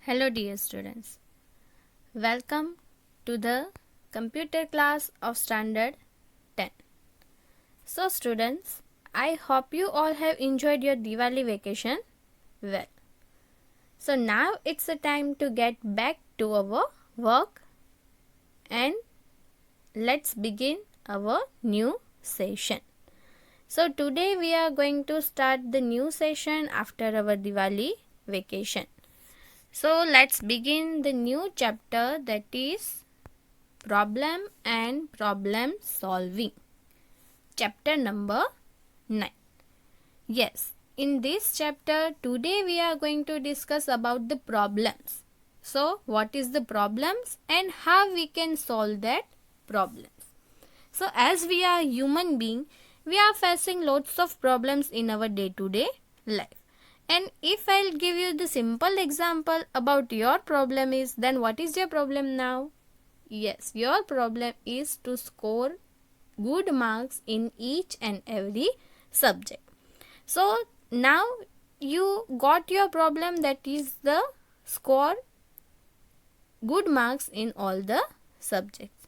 Hello dear students, welcome to the computer class of standard 10. So students, I hope you all have enjoyed your Diwali vacation well. So now it's the time to get back to our work and let's begin our new session. So today we are going to start the new session after our Diwali vacation. So let's begin the new chapter, that is problem and problem solving. Chapter number 9. Yes, in this chapter today we are going to discuss about the problems. So what is the problems and how we can solve that problems. So as we are human being, we are facing lots of problems in our day-to-day life. And if I'll give you the simple example about your problem is, then what is your problem now? Yes, your problem is to score good marks in each and every subject. So now you got your problem, that is the score good marks in all the subjects.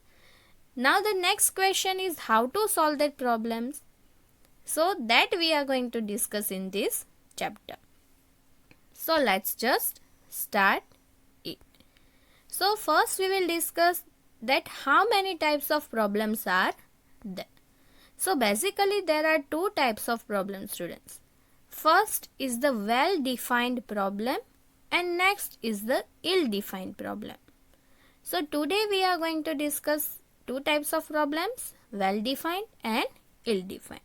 Now the next question is how to solve that problems. So that we are going to discuss in this chapter. So let's just start it. So first we will discuss that how many types of problems are there. So basically there are two types of problems, students. First is the well-defined problem and next is the ill-defined problem. So today we are going to discuss two types of problems, well-defined and ill-defined.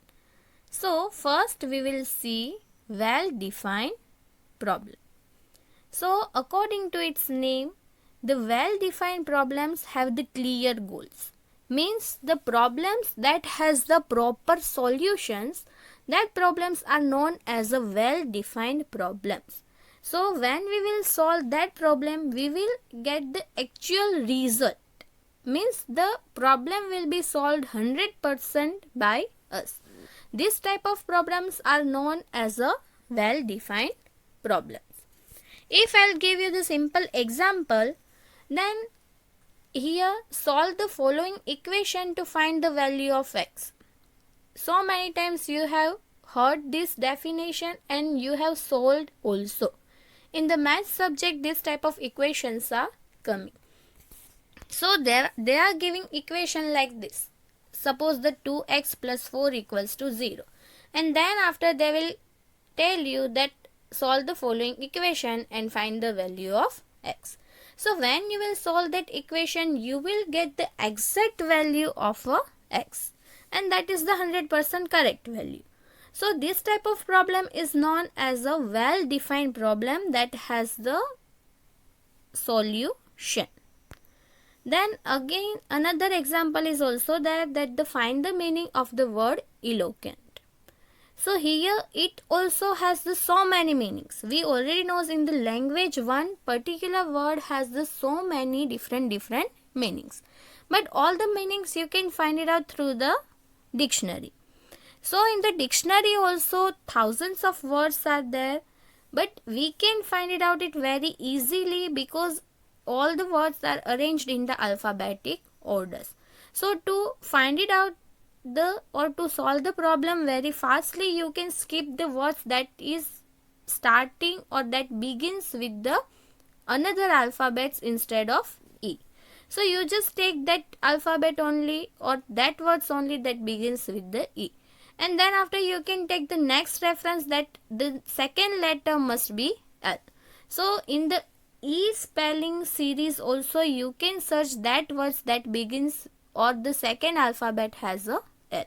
So first we will see well-defined problem. So according to its name, the well-defined problems have the clear goals. Means the problems that has the proper solutions, that problems are known as a well-defined problems. So when we will solve that problem, we will get the actual result. Means the problem will be solved 100% by us. This type of problems are known as a well-defined problems. If I'll give you the simple example, then here solve the following equation to find the value of x. So many times you have heard this definition and you have solved also. In the math subject, this type of equations are coming. So they are giving equation like this. Suppose the 2x plus 4 equals to 0. And then after they will tell you that solve the following equation and find the value of x. So when you will solve that equation, you will get the exact value of x. And that is the 100% correct value. So this type of problem is known as a well-defined problem that has the solution. Then again another example is also there, that the find the meaning of the word eloquent. So here it also has the so many meanings. We already know in the language one particular word has the so many different meanings. But all the meanings you can find it out through the dictionary. So in the dictionary also thousands of words are there. But we can find it out it very easily because all the words are arranged in the alphabetic orders. So to find it out to solve the problem very fastly, you can skip the words that is starting or that begins with the another alphabets instead of E. So you just take that alphabet only or that words only that begins with the E. And then after you can take the next reference that the second letter must be L. So in the E spelling series also you can search that words that begins or the second alphabet has a L.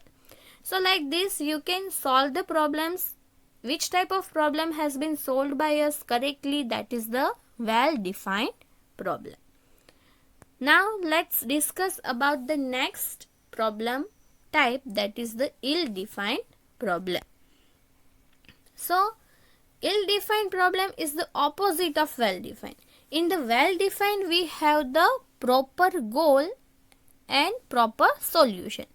So like this you can solve the problems. Which type of problem has been solved by us correctly, that is the well-defined problem. Now let's discuss about the next problem type, that is the ill-defined problem. So ill-defined problem is the opposite of well-defined. In the well-defined we have the proper goal and proper solution.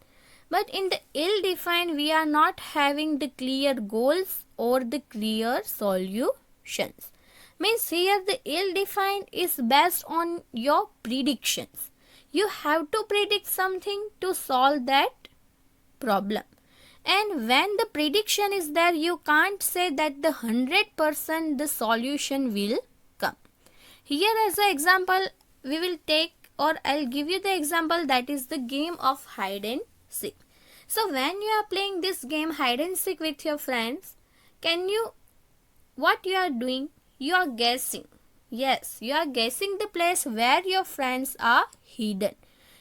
But in the ill-defined we are not having the clear goals or the clear solutions. Means here the ill-defined is based on your predictions. You have to predict something to solve that problem. And when the prediction is there, you can't say that the 100% the solution will come. Here as an example, we will take, or I'll give you the example, that is the game of hide and seek. So when you are playing this game hide and seek with your friends, what you are doing? You are guessing. Yes, you are guessing the place where your friends are hidden.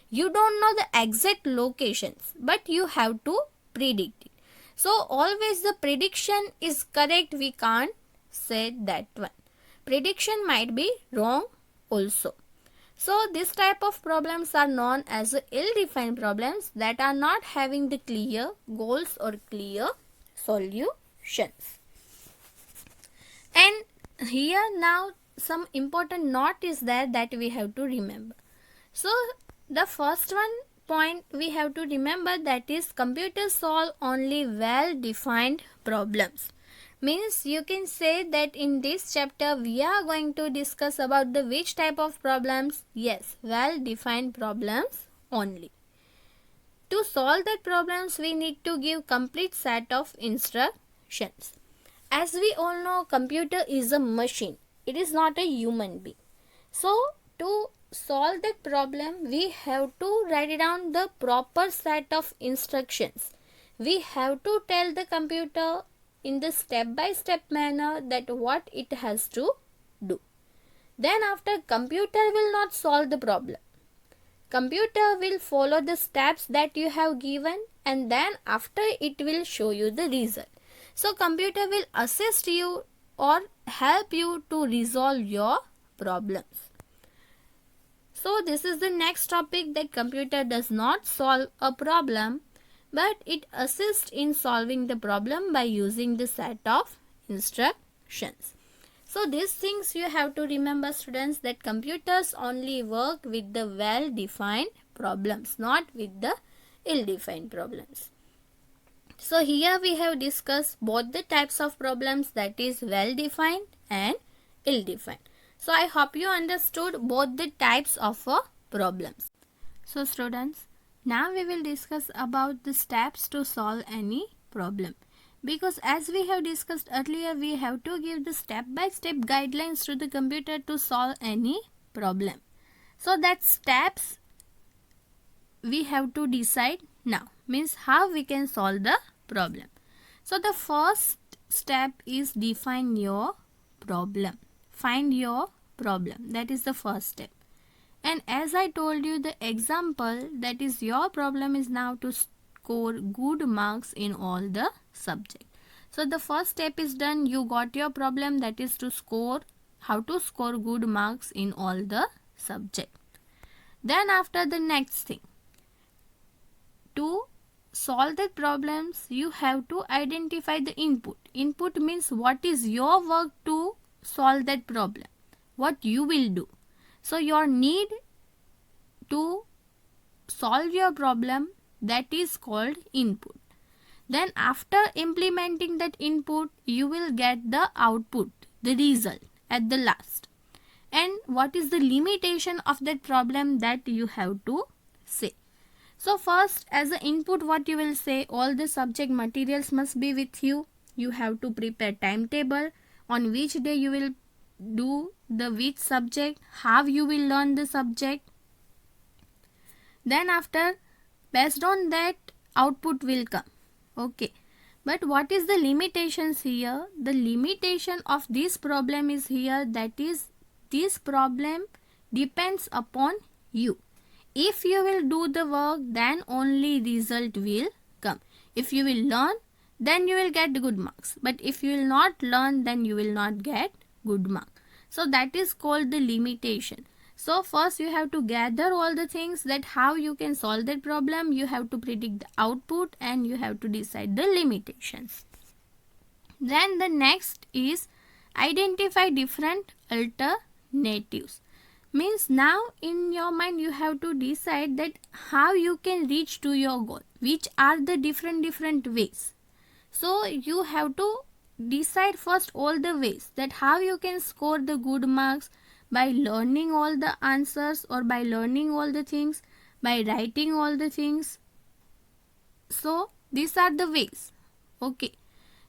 You don't know the exact locations, but you have to predict it. So always the prediction is correct, we can't say that one. Prediction might be wrong also. So this type of problems are known as ill-defined problems that are not having the clear goals or clear solutions. And here now some important note is there that we have to remember. So the first one point we have to remember, that is computers solve only well-defined problems. Means you can say that in this chapter we are going to discuss about the which type of problems? Yes, well-defined problems only. To solve that problems, we need to give complete set of instructions. As we all know, computer is a machine. It is not a human being. So to solve that problem, we have to write down the proper set of instructions. We have to tell the computer in the step-by-step manner that what it has to do. Then after, computer will not solve the problem. Computer will follow the steps that you have given, and then after it will show you the result. So computer will assist you or help you to resolve your problems. So this is the next topic, that computer does not solve a problem, but it assists in solving the problem by using the set of instructions. So these things you have to remember, students, that computers only work with the well-defined problems, not with the ill-defined problems. So here we have discussed both the types of problems, that is well-defined and ill-defined. So I hope you understood both the types of problems. So students, now we will discuss about the steps to solve any problem. Because as we have discussed earlier, we have to give the step-by-step guidelines to the computer to solve any problem. So that steps we have to decide now, means how we can solve the problem. So the first step is define your problem. Find your problem. That is the first step. And as I told you, the example, that is your problem is now to score good marks in all the subject. So the first step is done. You got your problem, that is to score, how to score good marks in all the subject. Then after, the next thing, to solve the problems, you have to identify the input. Input means what is your work to solve that problem, what you will do. So your need to solve your problem, that is called input. Then after implementing that input, you will get the output, the result at the last. And what is the limitation of that problem, that you have to say. So first, as an input, what you will say, all the subject materials must be with you. You have to prepare timetable, on which day you will do the which subject, how you will learn the subject. Then after, based on that, output will come. Okay. But what is the limitations here? The limitation of this problem is here, that is, this problem depends upon you. If you will do the work, then only result will come. If you will learn, then you will get good marks. But if you will not learn, then you will not get good mark. So that is called the limitation. So first you have to gather all the things, that how you can solve that problem. You have to predict the output and you have to decide the limitations. Then the next is identify different alternatives. Means now in your mind you have to decide that how you can reach to your goal, which are the different ways. So you have to decide first all the ways that how you can score the good marks by learning all the answers or by learning all the things, by writing all the things. So these are the ways. Okay.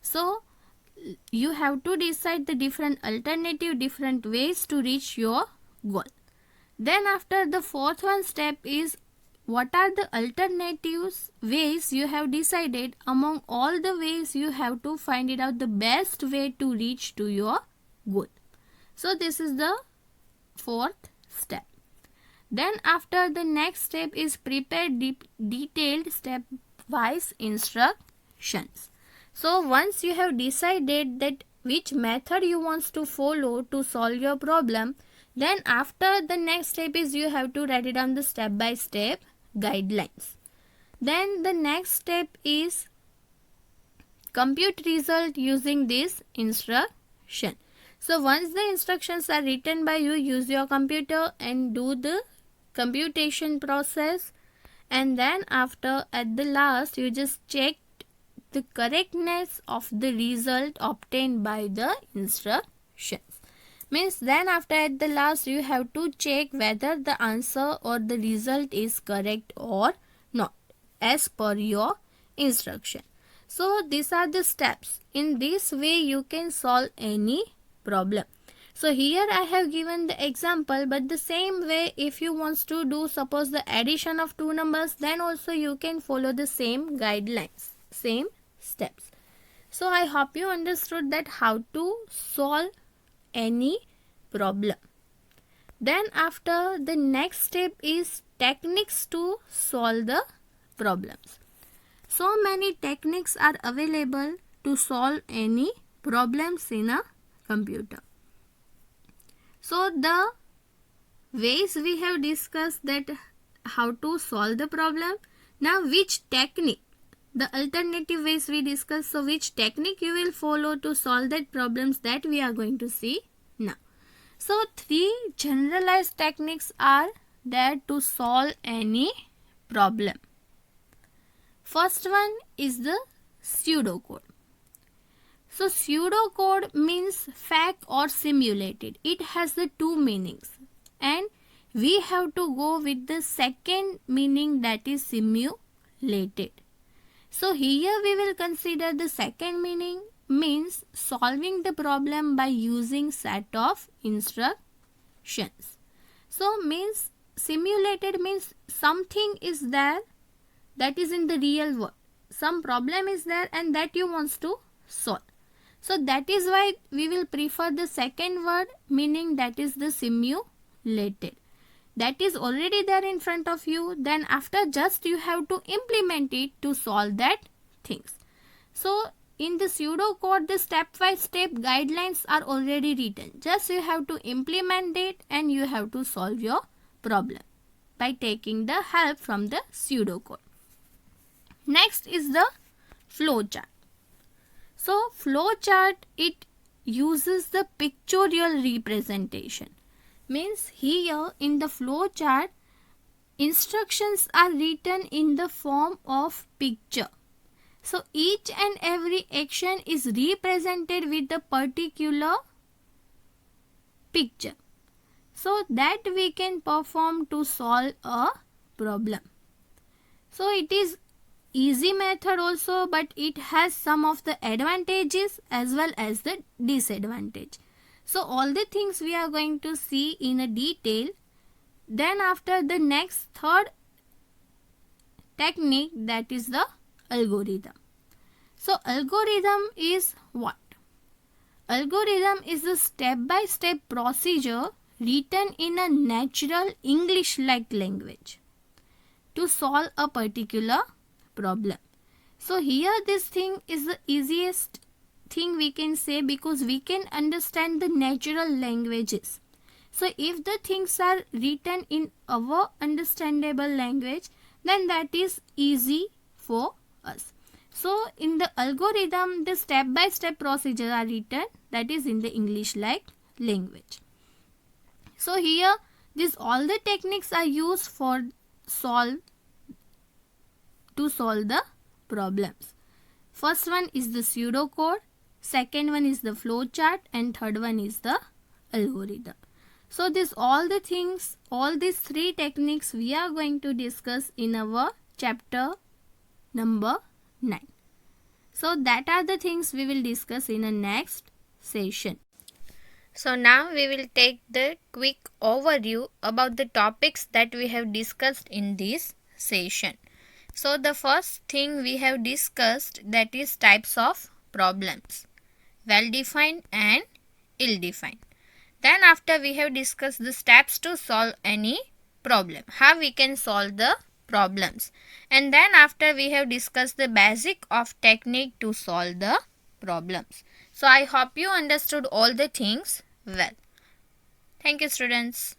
So you have to decide the different ways to reach your goal. Then after the fourth one step is what are the alternatives ways you have decided. Among all the ways you have to find it out the best way to reach to your goal. So this is the fourth step. Then after the next step is prepare detailed step-wise instructions. So once you have decided that which method you want to follow to solve your problem, then after the next step is you have to write it down the step-by-step guidelines. Then the next step is compute result using this instruction. So once the instructions are written by you, use your computer and do the computation process, and then after at the last you just check the correctness of the result obtained by the instructions. Means then after at the last you have to check whether the answer or the result is correct or not as per your instruction. So these are the steps. In this way you can solve any problem. So here I have given the example, but the same way if you want to do suppose the addition of two numbers, then also you can follow the same guidelines, same steps. So I hope you understood that how to solve any problem. Then after the next step is techniques to solve the problems. So many techniques are available to solve any problems in a computer. So the ways we have discussed that how to solve the problem. Now which technique, the alternative ways we discussed, so which technique you will follow to solve that problems, that we are going to see now. So three generalized techniques are there to solve any problem. First one is the pseudocode. So pseudocode means fake or simulated. It has the two meanings and we have to go with the second meaning, that is simulated. So here we will consider the second meaning means solving the problem by using set of instructions. So means simulated means something is there that is in the real world. Some problem is there and that you want to solve. So that is why we will prefer the second word meaning, that is the simulated. That is already there in front of you. Then after just you have to implement it to solve that things. So in the pseudocode the step-by-step guidelines are already written. Just you have to implement it and you have to solve your problem by taking the help from the pseudocode. Next is the flowchart. So flowchart, it uses the pictorial representation. Means here in the flowchart instructions are written in the form of picture. So each and every action is represented with a particular picture, so that we can perform to solve a problem. So it is easy method also, but it has some of the advantages as well as the disadvantage. So all the things we are going to see in a detail. Then after the next third technique, that is the algorithm. So algorithm is what? Algorithm is a step-by-step procedure written in a natural English-like language to solve a particular problem. So here this thing is the easiest thing we can say, because we can understand the natural languages. So if the things are written in our understandable language, then that is easy for us. So in the algorithm the step-by-step procedures are written, that is in the English-like language. So here all the techniques are used for to solve the problems. First one is the pseudocode, second one is the flow chart, and third one is the algorithm. So this all the things, all these three techniques we are going to discuss in our chapter number 9. So that are the things we will discuss in the next session. So now we will take the quick overview about the topics that we have discussed in this session. So the first thing we have discussed, that is types of problems, well defined and ill defined. Then after we have discussed the steps to solve any problem, how we can solve the problems. And then after we have discussed the basic of technique to solve the problems. So I hope you understood all the things well. Thank you, students.